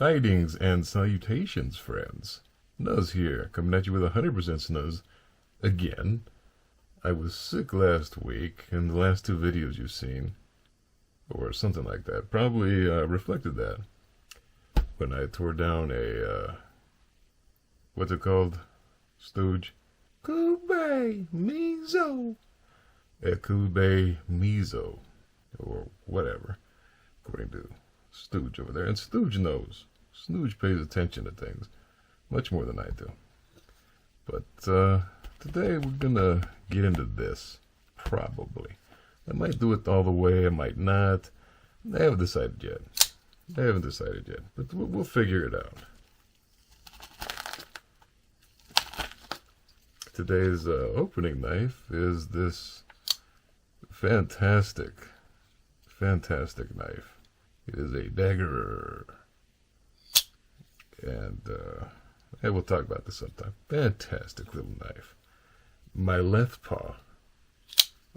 Tidings and salutations, friends. Nuz here, coming at you with 100% snuzz again. I was sick last week, and the last two videos you've seen, or something like that, probably reflected that. When I tore down a, what's it called? Stooge? Kobe Mizo. A Kobe Mizo, or whatever, according to Stooge over there. And Stooge knows. Stooge pays attention to things much more than I do. But today we're gonna get into this, probably. I might do it all the way, I might not. I haven't decided yet. But we'll figure it out. Today's opening knife is this fantastic knife. It is a dagger. And we'll talk about this sometime. Fantastic little knife. My left paw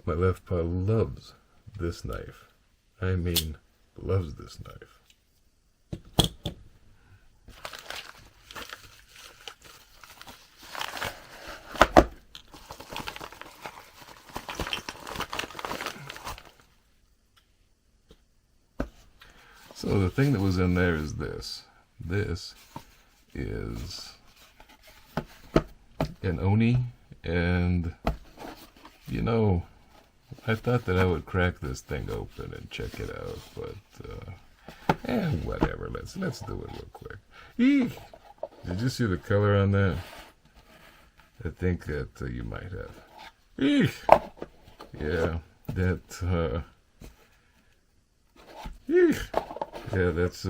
loves this knife. I mean, loves this knife. So the thing that was in there is this. This is an Oni, and you know, I thought that I would crack this thing open and check it out, but whatever. Let's do it real quick. Eek! Did you see the color on that? I think that you might have. Eek! Yeah, that. Eek! Yeah, that's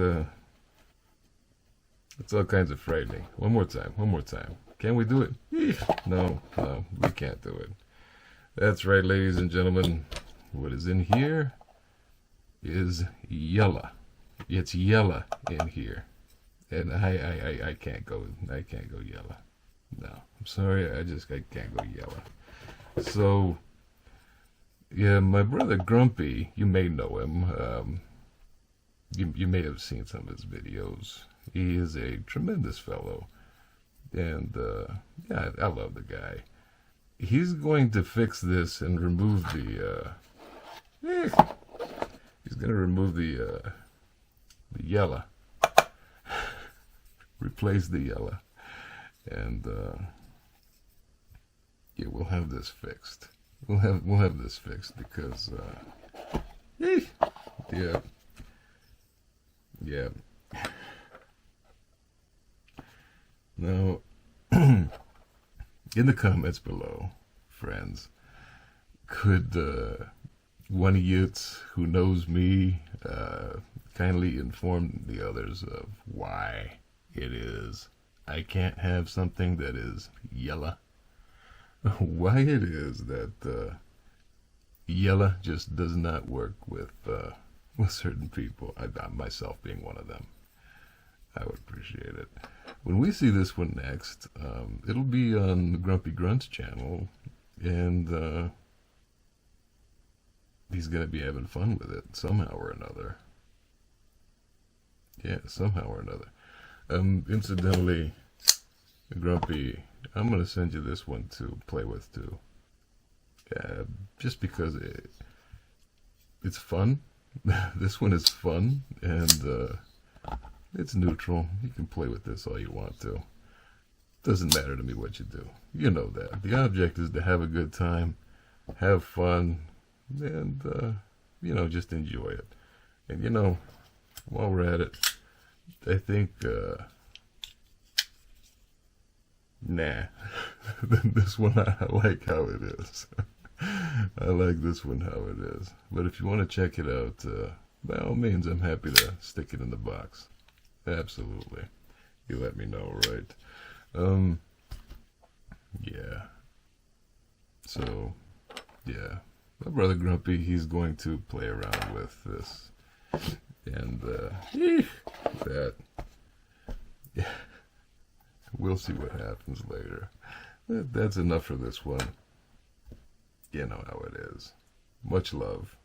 all kinds of frightening. One more time. Can we do it? Eek. No, we can't do it. That's right, ladies and gentlemen. What is in here is yellow. It's yellow in here, and I can't go yellow. No, I'm sorry. I can't go yellow. So, yeah, my brother Grumpy, you may know him. You may have seen some of his videos. He is a tremendous fellow, and yeah, I love the guy. He's going to fix this and remove the. He's going to remove the yellow, replace the yellow, and yeah, we'll have this fixed. We'll have this fixed because yeah. Yeah. Now, in the comments below, friends, could one of you who knows me kindly inform the others of why it is I can't have something that is yellow? Why it is that yellow just does not work with certain people, I myself being one of them. I would appreciate it. When we see this one next, it'll be on the Grumpy Grunt's channel, and he's going to be having fun with it somehow or another. Yeah, somehow or another. Incidentally, Grumpy, I'm going to send you this one to play with too. Just because it's fun. This one is fun, and it's neutral. You can play with this all you want to. Doesn't matter to me what you do. You know that. The object is to have a good time, have fun, and, you know, just enjoy it. And, you know, while we're at it, I think, nah. This one, I like how it is. I like this one how it is. But if you want to check it out, by all means, I'm happy to stick it in the box. Absolutely. You let me know, right? Yeah. So, yeah. My brother Grumpy, he's going to play around with this. And, that. Yeah. We'll see what happens later. That's enough for this one. You know how it is. Much love.